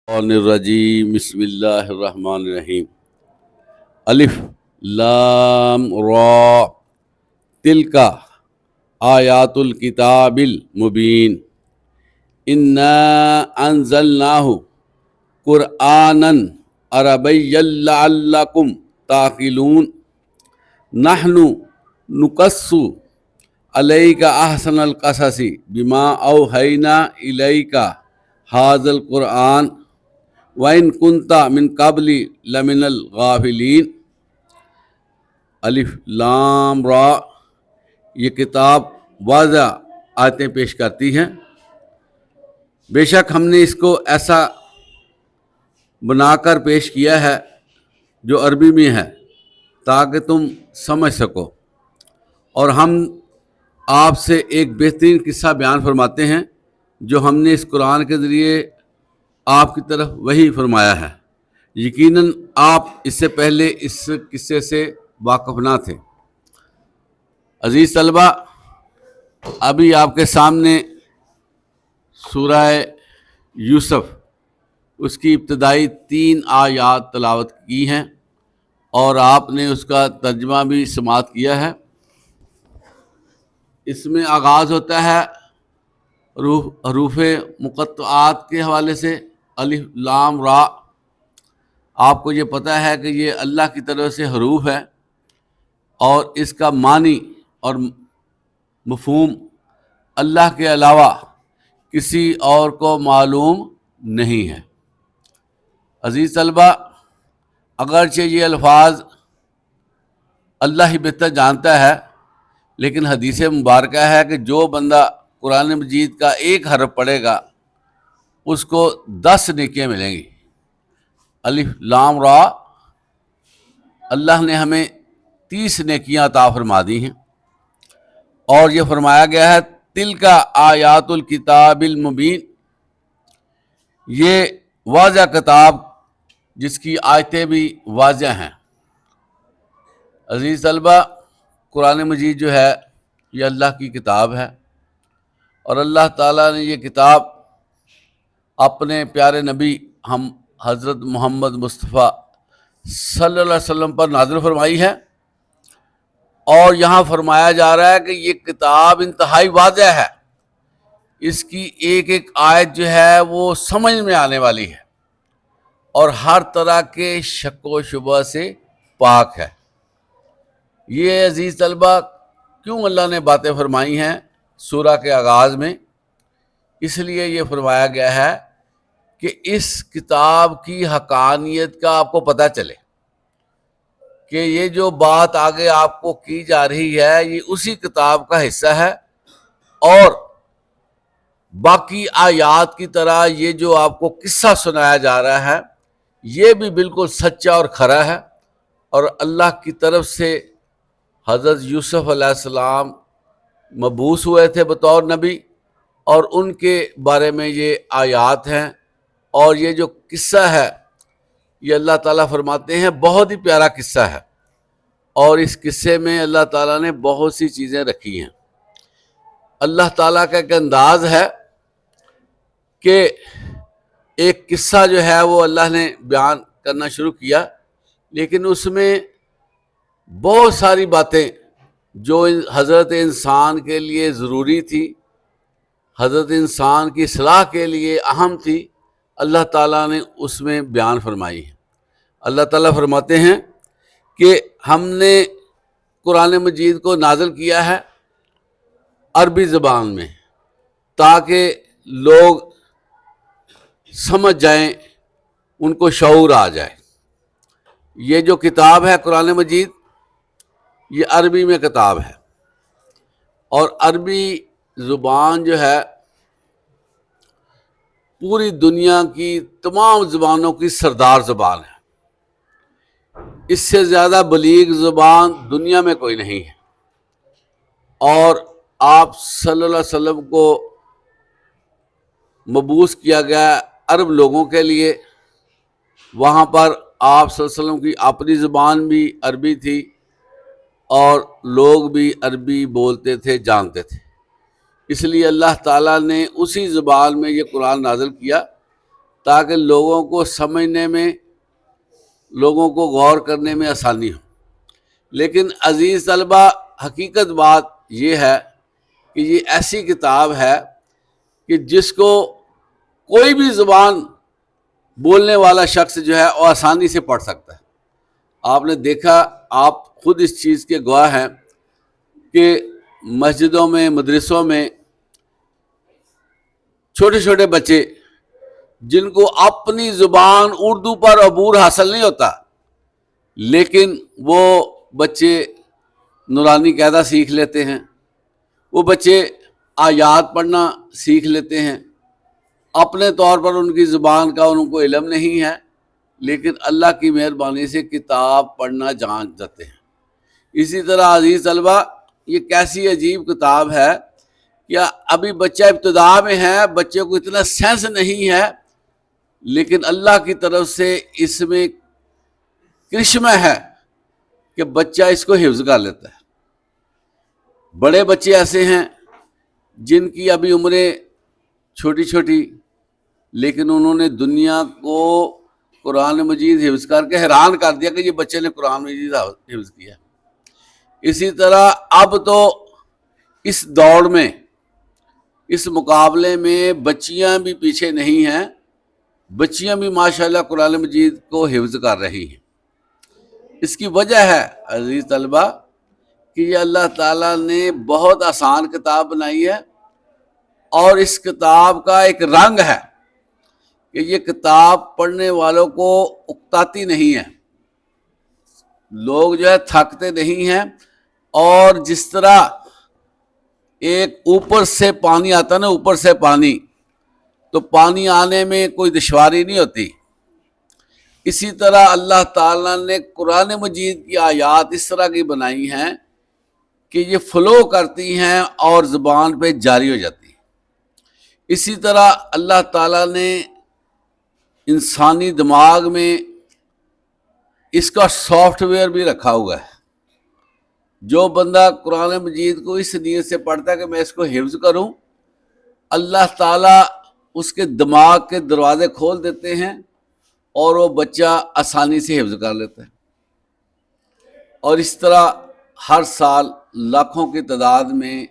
الرجیم بسم اللہ الرحمن الرحیم الف لام را تلک آیات الکتاب المبین انا انزلناہ قرآنا عربیا لعلکم تعقلون نحن نقص علیک احسن القصص بما اوحینا الیک ھذا القرآن وَإِن كُنْتَ مِن قَبْلِ لَمِنَ الْغَافِلِينَ۔ الف لام را، یہ کتاب واضح آیتیں پیش کرتی ہیں۔ بے شک ہم نے اس کو ایسا بنا کر پیش کیا ہے جو عربی میں ہے تاکہ تم سمجھ سکو، اور ہم آپ سے ایک بہترین قصہ بیان فرماتے ہیں جو ہم نے اس قرآن کے ذریعے آپ کی طرف وحی فرمایا ہے۔ یقیناً آپ اس سے پہلے اس قصے سے واقف نہ تھے۔ عزیز طلبہ، ابھی آپ کے سامنے سورہ یوسف اس کی ابتدائی 3 آیات تلاوت کی ہیں اور آپ نے اس کا ترجمہ بھی سماعت کیا ہے۔ اس میں آغاز ہوتا ہے حروف مقطعات کے حوالے سے، الف لام را۔ آپ کو یہ پتہ ہے کہ یہ اللہ کی طرف سے حروف ہے اور اس کا معنی اور مفہوم اللہ کے علاوہ کسی اور کو معلوم نہیں ہے۔ عزیز طلبہ، اگرچہ یہ الفاظ اللہ ہی بہتر جانتا ہے، لیکن حدیث مبارکہ ہے کہ جو بندہ قرآن مجید کا ایک حرف پڑھے گا اس کو 10 نیکیاں ملیں گی۔ الف لام را، اللہ نے ہمیں 30 نیکیاں عطا فرما دی ہیں، اور یہ فرمایا گیا ہے تلک آیات الکتاب المبین، یہ واضح کتاب جس کی آیتیں بھی واضح ہیں۔ عزیز طلبہ، قرآن مجید جو ہے یہ اللہ کی کتاب ہے، اور اللہ تعالیٰ نے یہ کتاب اپنے پیارے نبی ہم حضرت محمد مصطفیٰ صلی اللہ علیہ وسلم پر نازل فرمائی ہے، اور یہاں فرمایا جا رہا ہے کہ یہ کتاب انتہائی واضح ہے، اس کی ایک ایک آیت جو ہے وہ سمجھ میں آنے والی ہے اور ہر طرح کے شک و شبہ سے پاک ہے۔ یہ عزیز طلبہ کیوں اللہ نے باتیں فرمائی ہیں سورہ کے آغاز میں؟ اس لیے یہ فرمایا گیا ہے کہ اس کتاب کی حقانیت کا آپ کو پتہ چلے کہ یہ جو بات آگے آپ کو کی جا رہی ہے یہ اسی کتاب کا حصہ ہے، اور باقی آیات کی طرح یہ جو آپ کو قصہ سنایا جا رہا ہے یہ بھی بالکل سچا اور کھرا ہے، اور اللہ کی طرف سے حضرت یوسف علیہ السلام مبعوث ہوئے تھے بطور نبی، اور ان کے بارے میں یہ آیات ہیں، اور یہ جو قصہ ہے یہ اللہ تعالیٰ فرماتے ہیں بہت ہی پیارا قصہ ہے، اور اس قصے میں اللہ تعالیٰ نے بہت سی چیزیں رکھی ہیں۔ اللہ تعالیٰ کا ایک انداز ہے کہ ایک قصہ جو ہے وہ اللہ نے بیان کرنا شروع کیا، لیکن اس میں بہت ساری باتیں جو حضرت انسان کے لیے ضروری تھی، حضرت انسان کی اصلاح کے لیے اہم تھی، اللہ تعالیٰ نے اس میں بیان فرمائی ہے۔ اللہ تعالیٰ فرماتے ہیں کہ ہم نے قرآن مجید کو نازل کیا ہے عربی زبان میں تاکہ لوگ سمجھ جائیں، ان کو شعور آ جائے۔ یہ جو کتاب ہے قرآن مجید یہ عربی میں کتاب ہے، اور عربی زبان جو ہے پوری دنیا کی تمام زبانوں کی سردار زبان ہے۔ اس سے زیادہ بلیغ زبان دنیا میں کوئی نہیں ہے، اور آپ صلی اللہ علیہ وسلم کو مبعوث کیا گیا عرب لوگوں کے لیے۔ وہاں پر آپ صلی اللہ علیہ وسلم کی اپنی زبان بھی عربی تھی، اور لوگ بھی عربی بولتے تھے، جانتے تھے، اس لیے اللہ تعالیٰ نے اسی زبان میں یہ قرآن نازل کیا تاکہ لوگوں کو سمجھنے میں، لوگوں کو غور کرنے میں آسانی ہو۔ لیکن عزیز طلبہ، حقیقت بات یہ ہے کہ یہ ایسی کتاب ہے کہ جس کو کوئی بھی زبان بولنے والا شخص جو ہے وہ آسانی سے پڑھ سکتا ہے۔ آپ نے دیکھا، آپ خود اس چیز کے گواہ ہیں کہ مسجدوں میں، مدرسوں میں چھوٹے چھوٹے بچے جن کو اپنی زبان اردو پر عبور حاصل نہیں ہوتا، لیکن وہ بچے نورانی قاعدہ سیکھ لیتے ہیں، وہ بچے آیات پڑھنا سیکھ لیتے ہیں۔ اپنے طور پر ان کی زبان کا ان کو علم نہیں ہے، لیکن اللہ کی مہربانی سے کتاب پڑھنا جان جاتے ہیں۔ اسی طرح عزیز طلبہ، یہ کیسی عجیب کتاب ہے کہ ابھی بچہ ابتدا میں ہے، بچے کو اتنا سینس نہیں ہے، لیکن اللہ کی طرف سے اس میں کرشمہ ہے کہ بچہ اس کو حفظ کر لیتا ہے۔ بڑے بچے ایسے ہیں جن کی ابھی عمریں چھوٹی چھوٹی، لیکن انہوں نے دنیا کو قرآن مجید حفظ کر کے حیران کر دیا کہ یہ بچے نے قرآن مجید حفظ کیا۔ اسی طرح اب تو اس دوڑ میں، اس مقابلے میں بچیاں بھی پیچھے نہیں ہیں، بچیاں بھی ماشاءاللہ قرآن مجید کو حفظ کر رہی ہیں۔ اس کی وجہ ہے عزیز طلبہ کہ یہ اللہ تعالیٰ نے بہت آسان کتاب بنائی ہے، اور اس کتاب کا ایک رنگ ہے کہ یہ کتاب پڑھنے والوں کو اکتاتی نہیں ہے، لوگ جو ہے تھکتے نہیں ہیں، اور جس طرح ایک اوپر سے پانی آتا نا، اوپر سے پانی، تو پانی آنے میں کوئی دشواری نہیں ہوتی، اسی طرح اللہ تعالیٰ نے قرآن مجید کی آیات اس طرح کی بنائی ہیں کہ یہ فلو کرتی ہیں اور زبان پہ جاری ہو جاتی ہیں۔ اسی طرح اللہ تعالیٰ نے انسانی دماغ میں اس کا سافٹ ویئر بھی رکھا ہوا ہے۔ جو بندہ قرآن مجید کو اس نیت سے پڑھتا ہے کہ میں اس کو حفظ کروں، اللہ تعالیٰ اس کے دماغ کے دروازے کھول دیتے ہیں اور وہ بچہ آسانی سے حفظ کر لیتا ہے۔ اور اس طرح ہر سال لاکھوں کی تعداد میں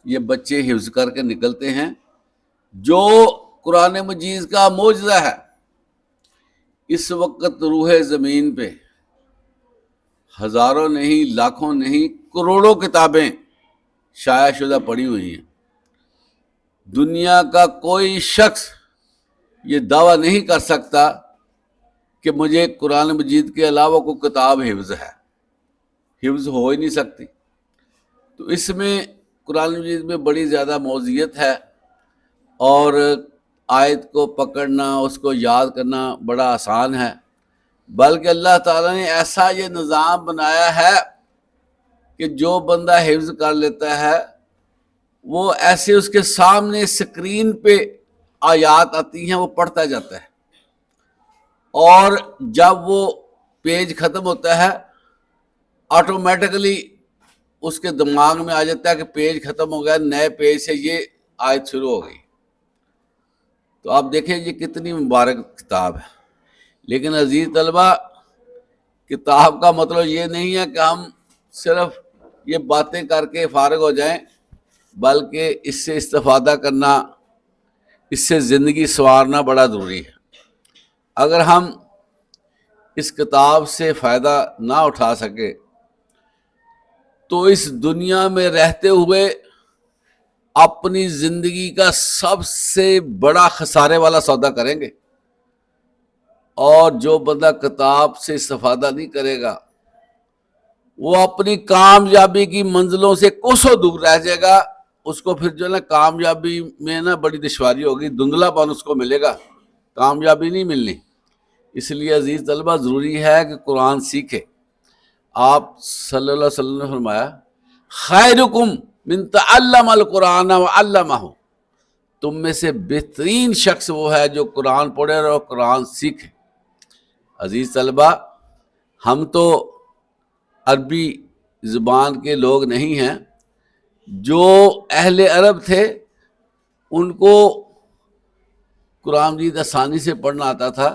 یہ بچے حفظ کر کے نکلتے ہیں، جو قرآن مجید کا معجزہ ہے۔ اس وقت روح زمین پہ ہزاروں نہیں، لاکھوں نہیں، کروڑوں کتابیں شائع شدہ پڑھی ہوئی ہیں۔ دنیا کا کوئی شخص یہ دعویٰ نہیں کر سکتا کہ مجھے قرآن مجید کے علاوہ کوئی کتاب حفظ ہے، حفظ ہو ہی نہیں سکتی۔ تو اس میں قرآن مجید میں بڑی زیادہ موضوعیت ہے، اور آیت کو پکڑنا، اس کو یاد کرنا بڑا آسان ہے، بلکہ اللہ تعالیٰ نے ایسا یہ نظام بنایا ہے کہ جو بندہ حفظ کر لیتا ہے وہ ایسے اس کے سامنے اسکرین پہ آیات آتی ہیں، وہ پڑھتا جاتا ہے، اور جب وہ پیج ختم ہوتا ہے آٹومیٹکلی اس کے دماغ میں آ جاتا ہے کہ پیج ختم ہو گیا، نئے پیج سے یہ آیت شروع ہو گئی۔ تو آپ دیکھیں یہ کتنی مبارک کتاب ہے۔ لیکن عزیز طلبہ، کتاب کا مطلب یہ نہیں ہے کہ ہم صرف یہ باتیں کر کے فارغ ہو جائیں، بلکہ اس سے استفادہ کرنا، اس سے زندگی سنوارنا بڑا ضروری ہے۔ اگر ہم اس کتاب سے فائدہ نہ اٹھا سکے تو اس دنیا میں رہتے ہوئے اپنی زندگی کا سب سے بڑا خسارے والا سودا کریں گے۔ اور جو بندہ کتاب سے استفادہ نہیں کرے گا وہ اپنی کامیابی کی منزلوں سے کوسوں دور رہ جائے گا، اس کو پھر جو ہے نا کامیابی میں نا بڑی دشواری ہوگی، دھندلا پن اس کو ملے گا، کامیابی نہیں ملنی۔ اس لیے عزیز طلبہ ضروری ہے کہ قرآن سیکھے۔ آپ صلی اللہ علیہ وسلم نے فرمایا خیرکم من تعلم القرآن وعلمہ، تم میں سے بہترین شخص وہ ہے جو قرآن پڑھے اور قرآن سیکھے۔ عزیز طلبہ، ہم تو عربی زبان کے لوگ نہیں ہیں، جو اہل عرب تھے ان کو قرآن مجید آسانی سے پڑھنا آتا تھا